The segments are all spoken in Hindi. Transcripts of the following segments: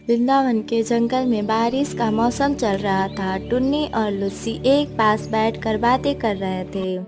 वृंदावन के जंगल में बारिश का मौसम चल रहा था। टुन्नी और लूसी एक पास बैठकर बातें कर रहे थे।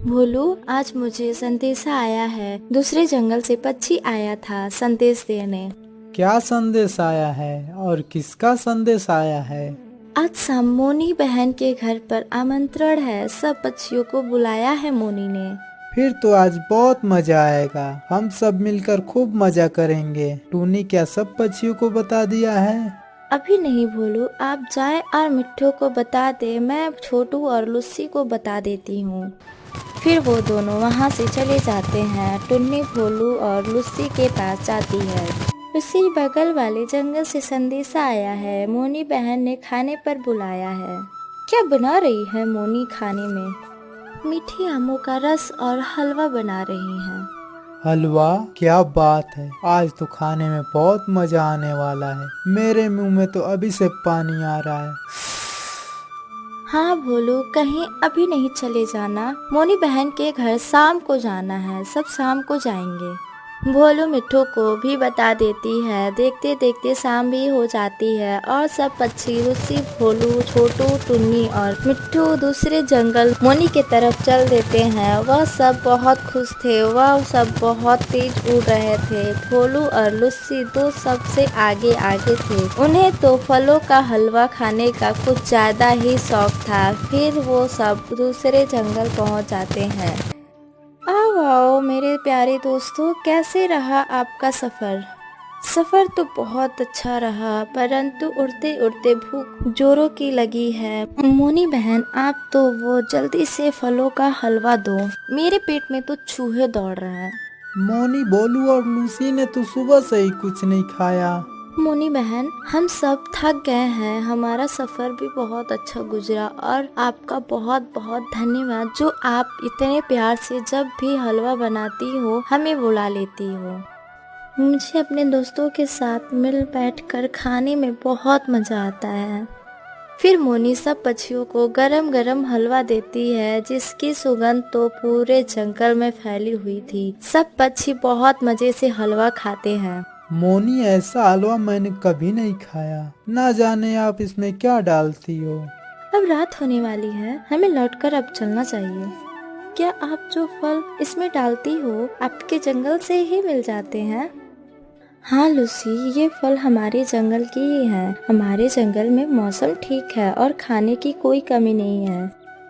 भोलू, आज मुझे संदेशा आया है। दूसरे जंगल से पक्षी आया था संदेश देने। क्या संदेश आया है और किसका संदेश आया है? आज शाम मोनी बहन के घर पर आमंत्रण है। सब पक्षियों को बुलाया है मोनी ने। फिर तो आज बहुत मजा आएगा। हम सब मिलकर खूब मजा करेंगे। टूनी क्या सब पक्षियों को बता दिया है? अभी नहीं भोलू, आप जाएं और मिट्ठू को बता दे। मैं छोटू और लूसी को बता देती हूँ। फिर वो दोनों वहाँ से चले जाते हैं। टुन्नी भोलू और लूसी के पास जाती है। लूसी, बगल वाले जंगल से संदेशा आया है। मोनी बहन ने खाने पर बुलाया है। क्या बना रही है मोनी खाने में? मीठी आमों का रस और हलवा बना रही हैं। हलवा? क्या बात है, आज तो खाने में बहुत मजा आने वाला है। मेरे मुंह में तो अभी से पानी आ रहा है। हाँ भोलू, कहीं अभी नहीं चले जाना। मोनी बहन के घर शाम को जाना है। सब शाम को जाएंगे। भोलू मिट्ठू को भी बता देती है। देखते देखते शाम भी हो जाती है और सब पक्षी लूसी, भोलू, छोटू, टुन्नी और मिट्ठू दूसरे जंगल मोनी के तरफ चल देते हैं। वह सब बहुत खुश थे। वह सब बहुत तेज उड़ रहे थे। भोलू और लूसी तो सबसे आगे आगे थे। उन्हें तो फलों का हलवा खाने का कुछ ज्यादा ही शौक था। फिर वो सब दूसरे जंगल पहुंच जाते हैं। आओ आओ मेरे प्यारे दोस्तों, कैसे रहा आपका सफर? सफर तो बहुत अच्छा रहा, परंतु उड़ते उड़ते भूख जोरों की लगी है। मोनी बहन, आप तो वो जल्दी से फलों का हलवा दो। मेरे पेट में तो चूहे दौड़ रहे हैं। मोनी, बोलू और लूसी ने तो सुबह से ही कुछ नहीं खाया। मोनी बहन, हम सब थक गए हैं। हमारा सफर भी बहुत अच्छा गुजरा और आपका बहुत बहुत धन्यवाद जो आप इतने प्यार से जब भी हलवा बनाती हो हमें बुला लेती हो। मुझे अपने दोस्तों के साथ मिल बैठकर खाने में बहुत मजा आता है। फिर मोनी सब पक्षियों को गरम गरम हलवा देती है, जिसकी सुगंध तो पूरे जंगल में फैली हुई थी। सब पक्षी बहुत मजे से हलवा खाते हैं। मोनी, ऐसा हलवा मैंने कभी नहीं खाया। ना जाने आप इसमें क्या डालती हो। अब रात होने वाली है, हमें लौटकर अब चलना चाहिए। क्या आप जो फल इसमें डालती हो आपके जंगल से ही मिल जाते हैं? हाँ लूसी, ये फल हमारे जंगल की ही है। हमारे जंगल में मौसम ठीक है और खाने की कोई कमी नहीं है।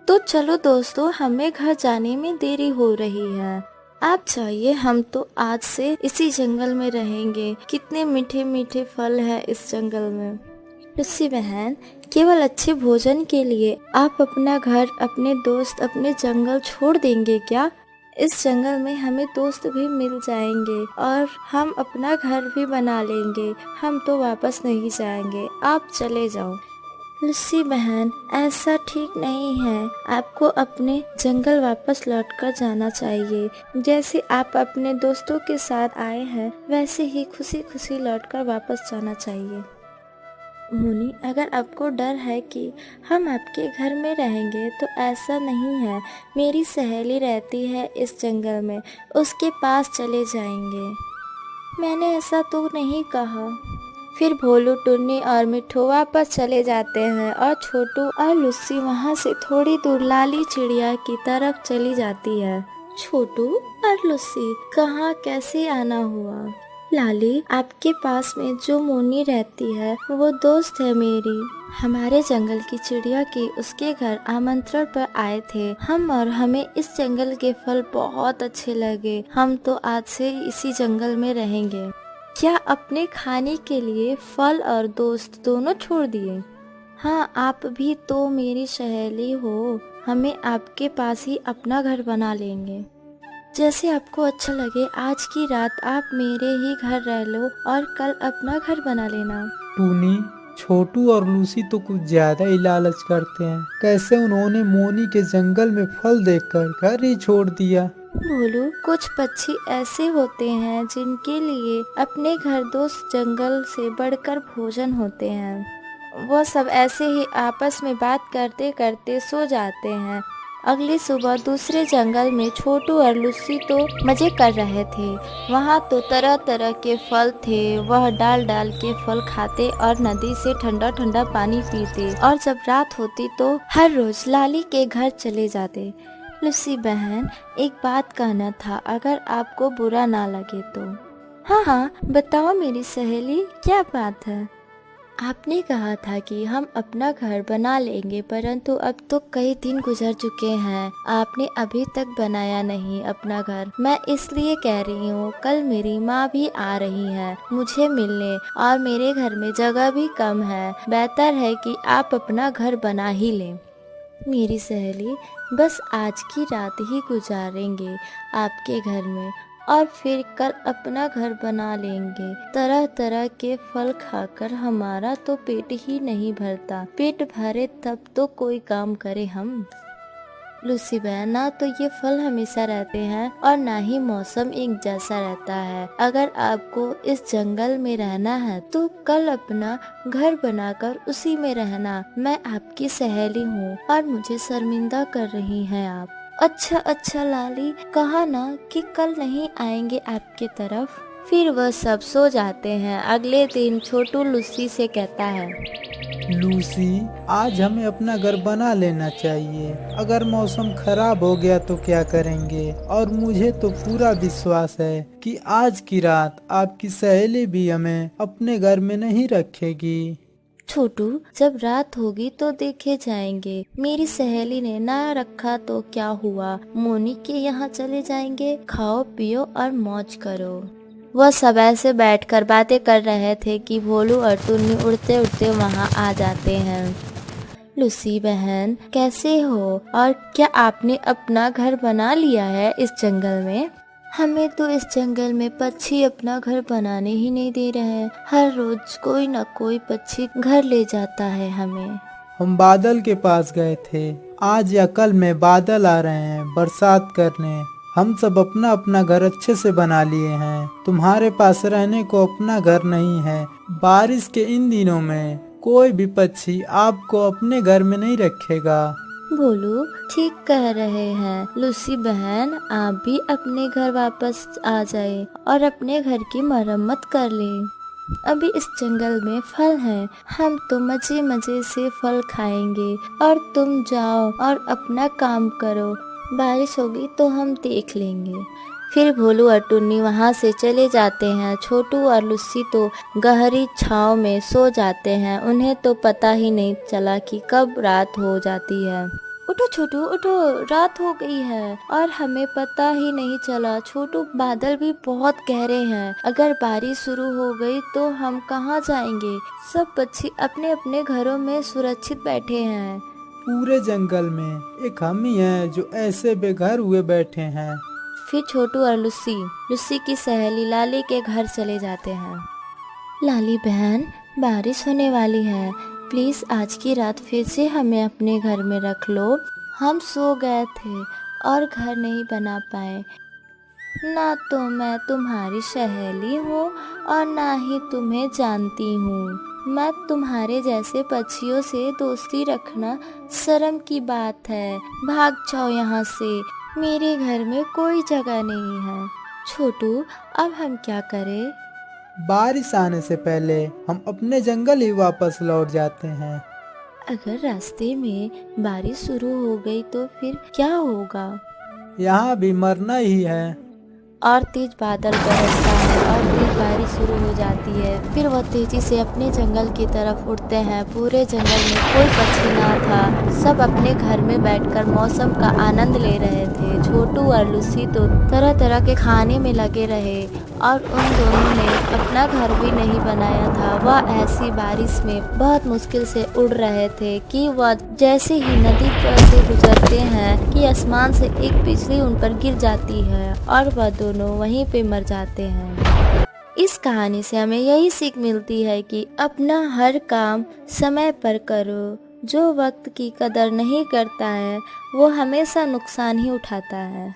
तो चलो दोस्तों, हमें घर जाने में देरी हो रही है। आप चाहिए, हम तो आज से इसी जंगल में रहेंगे। कितने मीठे मीठे फल है इस जंगल में। लूसी बहन, केवल अच्छे भोजन के लिए आप अपना घर, अपने दोस्त, अपने जंगल छोड़ देंगे क्या? इस जंगल में हमें दोस्त भी मिल जाएंगे और हम अपना घर भी बना लेंगे। हम तो वापस नहीं जाएंगे। आप चले जाओ। लूसी बहन, ऐसा ठीक नहीं है। आपको अपने जंगल वापस लौटकर जाना चाहिए। जैसे आप अपने दोस्तों के साथ आए हैं, वैसे ही खुशी खुशी लौटकर वापस जाना चाहिए। मुनी, अगर आपको डर है कि हम आपके घर में रहेंगे तो ऐसा नहीं है। मेरी सहेली रहती है इस जंगल में, उसके पास चले जाएंगे। मैंने ऐसा तो नहीं कहा। फिर भोलू, टुन्नी और मिट्ठू वापस चले जाते हैं और छोटू और लूसी वहाँ से थोड़ी दूर लाली चिड़िया की तरफ चली जाती है। छोटू और लूसी, कहाँ कैसे आना हुआ? लाली, आपके पास में जो मोनी रहती है वो दोस्त है मेरी। हमारे जंगल की चिड़िया की उसके घर आमंत्रण पर आए थे हम, और हमें इस जंगल के फल बहुत अच्छे लगे। हम तो आज से इसी जंगल में रहेंगे। क्या अपने खाने के लिए फल और दोस्त दोनों छोड़ दिए? हाँ, आप भी तो मेरी सहेली हो। हमें आपके पास ही अपना घर बना लेंगे। जैसे आपको अच्छा लगे। आज की रात आप मेरे ही घर रह लो और कल अपना घर बना लेना। टूनी, छोटू और लूसी तो कुछ ज्यादा ही लालच करते हैं। कैसे उन्होंने मोनी के जंगल में फल देखकर घर ही छोड़ दिया। भोलू, कुछ पक्षी ऐसे होते हैं जिनके लिए अपने घर दोस्त जंगल से बढ़कर भोजन होते हैं। वो सब ऐसे ही आपस में बात करते करते सो जाते हैं। अगली सुबह दूसरे जंगल में छोटू और लूसी तो मजे कर रहे थे। वहाँ तो तरह तरह के फल थे। वह डाल डाल के फल खाते और नदी से ठंडा ठंडा पानी पीते और जब रात होती तो हर रोज लाली के घर चले जाते। लूसी बहन, एक बात कहना था, अगर आपको बुरा ना लगे तो। हाँ हाँ बताओ मेरी सहेली, क्या बात है? आपने कहा था कि हम अपना घर बना लेंगे, परंतु अब तो कई दिन गुजर चुके हैं, आपने अभी तक बनाया नहीं अपना घर। मैं इसलिए कह रही हूँ, कल मेरी माँ भी आ रही है मुझे मिलने और मेरे घर में जगह भी कम है। बेहतर है कि आप अपना घर बना ही लें। मेरी सहेली, बस आज की रात ही गुजारेंगे आपके घर में और फिर कल अपना घर बना लेंगे। तरह तरह के फल खाकर हमारा तो पेट ही नहीं भरता, पेट भरे तब तो कोई काम करे हम। लूसी बहन, ना तो ये फल हमेशा रहते हैं और ना ही मौसम एक जैसा रहता है। अगर आपको इस जंगल में रहना है तो कल अपना घर बनाकर उसी में रहना। मैं आपकी सहेली हूँ और मुझे शर्मिंदा कर रही हैं आप। अच्छा अच्छा लाली, कहा ना कि कल नहीं आएंगे आपके तरफ। फिर वह सब सो जाते हैं। अगले दिन छोटू लूसी से कहता है, लूसी, आज हमें अपना घर बना लेना चाहिए। अगर मौसम खराब हो गया तो क्या करेंगे? और मुझे तो पूरा विश्वास है कि आज की रात आपकी सहेली भी हमें अपने घर में नहीं रखेगी। छोटू, जब रात होगी तो देखे जाएंगे। मेरी सहेली ने ना रखा तो क्या हुआ, मोनी के यहाँ चले जाएंगे, खाओ पियो और मौज करो। वह सब ऐसे बैठकर बातें कर रहे थे कि भोलू और टुन्नी उड़ते उड़ते वहाँ आ जाते हैं। लूसी बहन, कैसे हो और क्या आपने अपना घर बना लिया है इस जंगल में? हमें तो इस जंगल में पक्षी अपना घर बनाने ही नहीं दे रहे हैं। हर रोज कोई न कोई पक्षी घर ले जाता है हमें। हम बादल के पास गए थे, आज या कल में बादल आ रहे हैं बरसात करने। हम सब अपना अपना घर अच्छे से बना लिए हैं। तुम्हारे पास रहने को अपना घर नहीं है। बारिश के इन दिनों में कोई भी पक्षी आपको अपने घर में नहीं रखेगा। भोलू ठीक कह रहे हैं। लूसी बहन, आप भी अपने घर वापस आ जाए और अपने घर की मरम्मत कर ले। अभी इस जंगल में फल हैं, हम तो मजे मजे से फल खाएंगे और तुम जाओ और अपना काम करो। बारिश होगी तो हम देख लेंगे। फिर भोलू और टुन्नी वहाँ से चले जाते हैं। छोटू और लूसी तो गहरी छांव में सो जाते हैं। उन्हें तो पता ही नहीं चला कि कब रात हो जाती है। उठो छोटू उठो, रात हो गई है और हमें पता ही नहीं चला। छोटू, बादल भी बहुत गहरे हैं, अगर बारिश शुरू हो गई तो हम कहाँ जाएंगे? सब पक्षी अपने अपने घरों में सुरक्षित बैठे हैं। पूरे जंगल में एक हम ही हैं जो ऐसे बेघर हुए बैठे हैं। फिर छोटू और लूसी की सहेली लाली के घर चले जाते हैं। लाली बहन, बारिश होने वाली है, प्लीज आज की रात फिर से हमें अपने घर में रख लो। हम सो गए थे और घर नहीं बना पाए। ना तो मैं तुम्हारी सहेली हूँ और ना ही तुम्हें जानती हूँ। मैं तुम्हारे जैसे पक्षियों से दोस्ती रखना शर्म की बात है। भाग जाओ यहाँ से, मेरे घर में कोई जगह नहीं है। छोटू, अब हम क्या करें? बारिश आने से पहले हम अपने जंगल ही वापस लौट जाते हैं। अगर रास्ते में बारिश शुरू हो गई तो फिर क्या होगा? यहाँ भी मरना ही है। और तेज बादल गरजता है और तेज बारिश शुरू हो जाती है। फिर वह तेजी से अपने जंगल की तरफ उड़ते हैं। पूरे जंगल में कोई पक्षी ना था। सब अपने घर में बैठकर मौसम का आनंद ले रहे थे। छोटू और लूसी तो तरह तरह के खाने में लगे रहे और उन दोनों ने अपना घर भी नहीं बनाया था। वह ऐसी बारिश में बहुत मुश्किल से उड़ रहे थे कि वह जैसे ही नदी पर से गुजरते हैं कि आसमान से एक बिजली उन पर गिर जाती है और वह दोनों वहीं पे मर जाते हैं। इस कहानी से हमें यही सीख मिलती है कि अपना हर काम समय पर करो। जो वक्त की कदर नहीं करता है वो हमेशा नुकसान ही उठाता है।